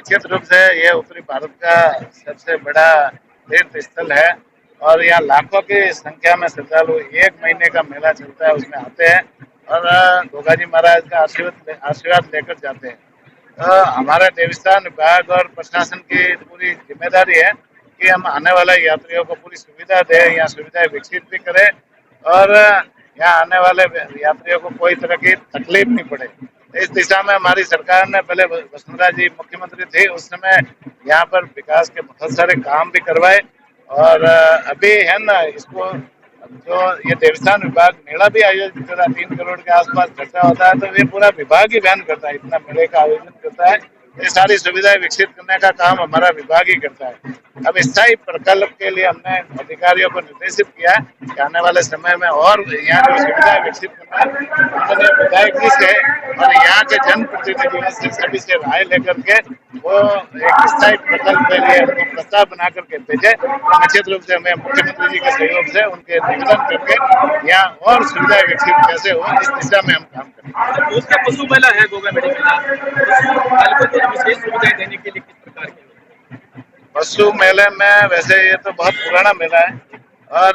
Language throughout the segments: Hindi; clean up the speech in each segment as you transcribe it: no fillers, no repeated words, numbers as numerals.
निश्चित रूप से ये उत्तरी भारत का सबसे बड़ा तीर्थ स्थल है और यहाँ लाखों की संख्या में श्रद्धालु एक महीने का मेला चलता है उसमें आते हैं और गोगाजी महाराज का आशीर्वाद लेकर जाते हैं। हमारा देवस्थान विभाग और प्रशासन की पूरी जिम्मेदारी है कि हम आने वाले यात्रियों को पूरी सुविधा दें, यहाँ सुविधाएं विकसित भी करें और यहाँ आने वाले यात्रियों को कोई तरह की तकलीफ नहीं पड़े। इस दिशा में हमारी सरकार ने पहले वसुंधरा जी मुख्यमंत्री थे उस समय यहाँ पर विकास के बहुत सारे काम भी करवाए और अभी है ना इसको जो ये देवस्थान विभाग मेला भी आयोजित कर रहा है, 3 करोड़ के आसपास खर्चा होता है तो ये पूरा विभाग ही वहन करता है, इतना मेले का आयोजन करता है। ये सारी सुविधाएं विकसित करने का काम हमारा विभाग ही करता है। अब स्थायी प्रकल्प के लिए हमने अधिकारियों को निर्देशित किया है कि आने वाले समय में और यहाँ जो सुविधाएं विकसित करना है उन्होंने विधायक जी से और यहाँ के जनप्रतिनिधियों से सभी से राय लेकर के वो एक स्थायी प्रकल्प के लिए उनको प्रस्ताव बना करके भेजे। निश्चित रूप से हमें मुख्यमंत्री जी के सहयोग से उनके निवेदन करके यहाँ और सुविधाएं विकसित कैसे हो इस दिशा में हम काम करें। उसका पशु मेला है गोगामेडी मेला, पशु पालकों को विशेष सुविधाएं देने के लिए किस प्रकार की? पशु मेले में वैसे ये तो बहुत पुराना मेला है और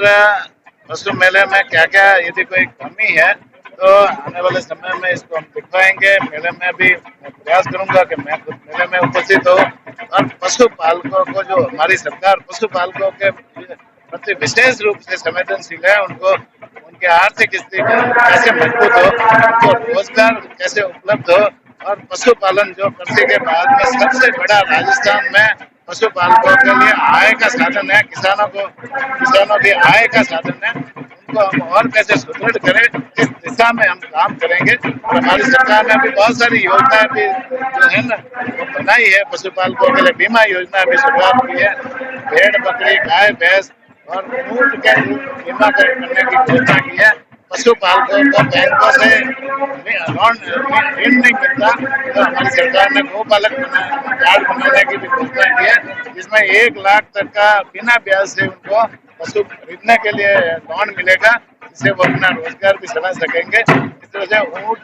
पशु मेले में क्या क्या यदि कोई कमी है तो आने वाले समय में इसको हम दिखवाएंगे। मेले में भी मैं प्रयास करूंगा कि मैं खुद मेले में उपस्थित हो और पशु पालकों को जो हमारी सरकार पशु पालकों के प्रति विशेष रूप से संवेदनशील है, उनको उनके आर्थिक स्थिति कैसे मजबूत हो, उनको रोजगार कैसे उपलब्ध हो और पशुपालन जो कृषि के बाद में सबसे बड़ा राजस्थान में पशुपालकों के लिए आय का साधन है, किसानों की आय का साधन है, उनको हम और कैसे सुदृढ़ करें इस दिशा में हम काम करेंगे। और हमारी सरकार ने भी बहुत सारी योजनाएं भी जो है ना वो बनाई है, पशुपालकों के लिए बीमा योजना भी शुरुआत की है, भेड़ बकरी गाय भैंस और ऊंट के बीमा करने की घोषणा की है। पशुपालकों को बैंकों से ऋण नहीं मिलता तो हमारी सरकार ने गोपालक कार्ड बनाने की भी घोषणा की है जिसमें 1 लाख तक का बिना ब्याज से उनको पशु खरीदने के लिए लोन मिलेगा, जिससे वो अपना रोजगार भी चला सकेंगे। इस तरह से ऊँट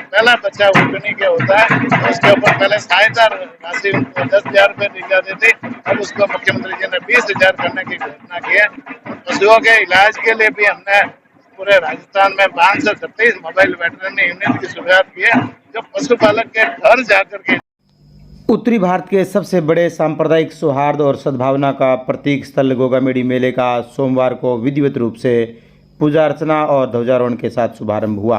पहला बच्चा ऊँटनी के होता है तो उसके ऊपर पहले सहायता राशि उनको 10,000 रुपये दी जाती थी, अब उसको मुख्यमंत्री जी ने 20,000 करने की घोषणा की है। पशुओं के इलाज के लिए भी हमने पूरे राजस्थान में 536 मोबाइल वेटरनरी यूनिट की शुरुआत की है जो पशुपालक के घर जाकर के। उत्तरी भारत के सबसे बड़े सांप्रदायिक सौहार्द और सद्भावना का प्रतीक स्थल गोगामेडी मेले का सोमवार को विधिवत रूप से पूजा अर्चना और ध्वजारोहण के साथ शुभारंभ हुआ।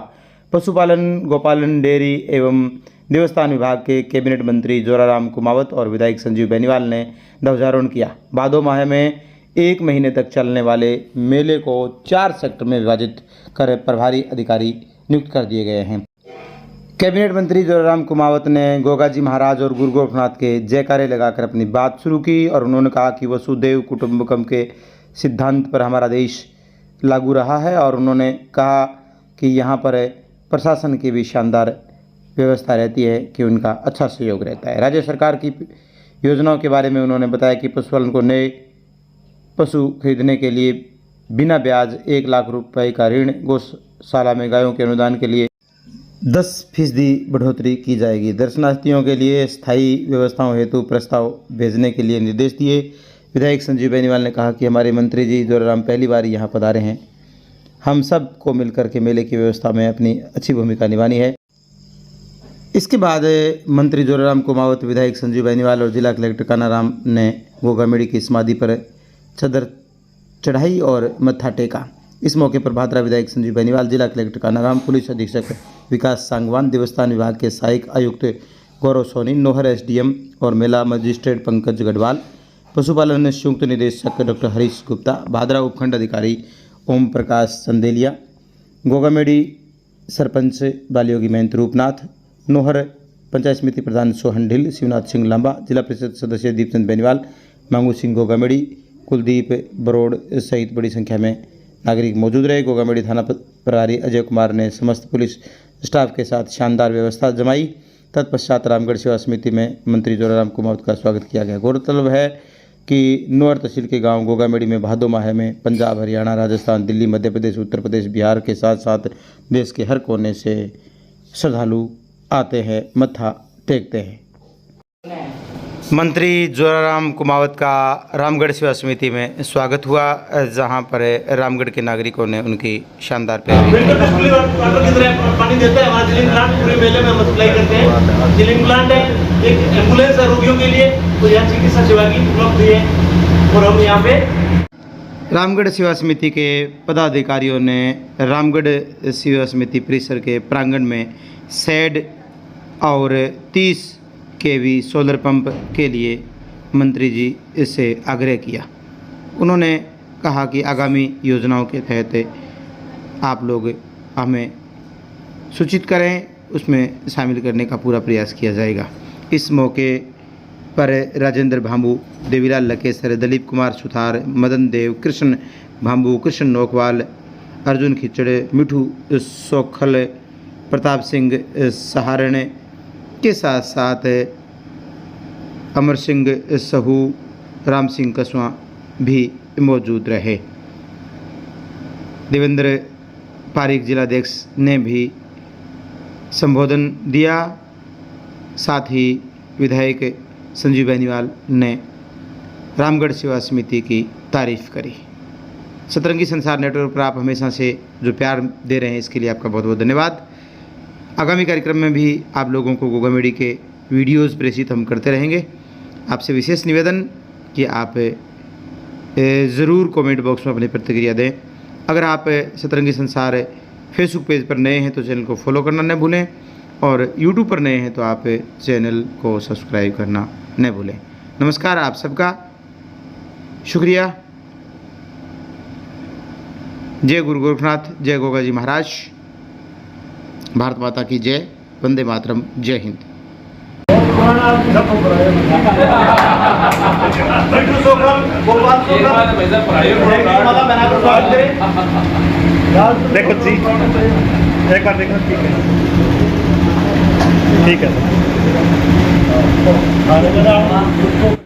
पशुपालन, गोपालन, डेयरी एवं देवस्थान विभाग के कैबिनेट मंत्री जोराराम कुमावत और विधायक संजीव बेनीवाल ने ध्वजारोहण किया। भादो माह में 1 महीने तक चलने वाले मेले को 4 सेक्टर में विभाजित कर प्रभारी अधिकारी नियुक्त कर दिए गए हैं। कैबिनेट मंत्री जोराराम कुमावत ने गोगाजी महाराज और गुरु गोरखनाथ के जयकारे लगाकर अपनी बात शुरू की और उन्होंने कहा कि वसुदेव कुटुंबकम के सिद्धांत पर हमारा देश लागू रहा है और उन्होंने कहा कि यहाँ पर प्रशासन की भी शानदार व्यवस्था रहती है कि उनका अच्छा सहयोग रहता है। राज्य सरकार की योजनाओं के बारे में उन्होंने बताया कि पशुपालन को नए पशु खरीदने के लिए बिना ब्याज 1 लाख रुपए का ऋण, गौशाला में गायों के अनुदान के लिए 10% बढ़ोतरी की जाएगी। दर्शनार्थियों के लिए स्थायी व्यवस्थाओं हेतु प्रस्ताव भेजने के लिए निर्देश दिए। विधायक संजीव बेनीवाल ने कहा कि हमारे मंत्री जी जोराराम पहली बार यहाँ पधारे हैं, हम सब को मिलकर के मेले की व्यवस्था में अपनी अच्छी भूमिका निभानी है। इसके बाद मंत्री जोराराम कुमावत, विधायक संजीव बेनीवाल और जिला कलेक्टर कानाराम ने गोगामेडी की समाधि पर चदर चढ़ाई और मत्था टेका। इस मौके पर भादरा विधायक संजीव बेनीवाल, जिला कलेक्टर कानाराम, पुलिस अधीक्षक विकास सांगवान, देवस्थान विभाग के सहायक आयुक्त गौरव सोनी, नोहर एसडीएम और मेला मजिस्ट्रेट पंकज गढ़वाल, पशुपालन संयुक्त निदेशक डॉक्टर हरीश गुप्ता, भादरा उपखंड अधिकारी ओम प्रकाश चंदेलिया, गोगामेडी सरपंच बालयोगी महंत रूपनाथ, नोहर पंचायत समिति प्रधान सोहन ढिल, शिवनाथ सिंह लांबा, जिला परिषद सदस्य दीपचंद बेनीवाल, मांगू सिंह गोगामेडी, कुलदीप बरोड़ सहित बड़ी संख्या में नागरिक मौजूद रहे। गोगामेडी थाना प्रभारी अजय कुमार ने समस्त पुलिस स्टाफ के साथ शानदार व्यवस्था जमाई। तत्पश्चात रामगढ़ सेवा समिति में मंत्री जोराराम कुमावत का स्वागत किया गया। गौरतलब है कि नोहर तहसील के गांव गोगामेडी में भादो माह में पंजाब, हरियाणा, राजस्थान, दिल्ली, मध्य प्रदेश, उत्तर प्रदेश, बिहार के साथ साथ देश के हर कोने से श्रद्धालु आते हैं, मत्था टेकते हैं। मंत्री जोराराम कुमावत का रामगढ़ सेवा समिति में स्वागत हुआ, जहां पर रामगढ़ के नागरिकों ने उनकी शानदार पैरवी की। पानी देता है हमारा चिलिंग प्लांट, पूरे मेले में हम सप्लाई करते हैं। चिलिंग प्लांट है, एक एम्बुलेंस है रोगियों के लिए, तो यहाँ चिकित्सा सेवा की उपलब्ध है। और हम यहाँ पे रामगढ़ सेवा समिति के पदाधिकारियों ने रामगढ़ सेवा समिति परिसर के प्रांगण में शेड और 30 केवी सोलर पंप के लिए मंत्री जी से आग्रह किया। उन्होंने कहा कि आगामी योजनाओं के तहत आप लोग हमें सूचित करें, उसमें शामिल करने का पूरा प्रयास किया जाएगा। इस मौके पर राजेंद्र भांबू, देवीलाल लकेसर, दिलीप कुमार सुथार, मदन देव, कृष्ण भांबू, कृष्ण नोकवाल, अर्जुन खिचड़, मिठू सोखल, प्रताप सिंह सहारण के साथ साथ अमर सिंह सहू, राम सिंह कसवा भी मौजूद रहे। देवेंद्र पारिक जिलाध्यक्ष ने भी संबोधन दिया। साथ ही विधायक संजीव बेनीवाल ने रामगढ़ सेवा समिति की तारीफ करी। सतरंगी संसार नेटवर्क पर आप हमेशा से जो प्यार दे रहे हैं, इसके लिए आपका बहुत बहुत धन्यवाद। आगामी कार्यक्रम में भी आप लोगों को गोगामेडी के वीडियोज़ प्रेषित हम करते रहेंगे। आपसे विशेष निवेदन कि आप ज़रूर कमेंट बॉक्स में अपनी प्रतिक्रिया दें। अगर आप सतरंगी संसार फेसबुक पेज पर नए हैं तो चैनल को फॉलो करना न भूलें, और यूट्यूब पर नए हैं तो आप चैनल को सब्सक्राइब करना न भूलें। नमस्कार आप सबका, शुक्रिया। जय गुरु गोरखनाथ, जय गोगा जी महाराज, भारत माता की जय, वंदे मातरम, जय हिंद। देखो जी, एक बार देखो, ठीक है, ठीक है।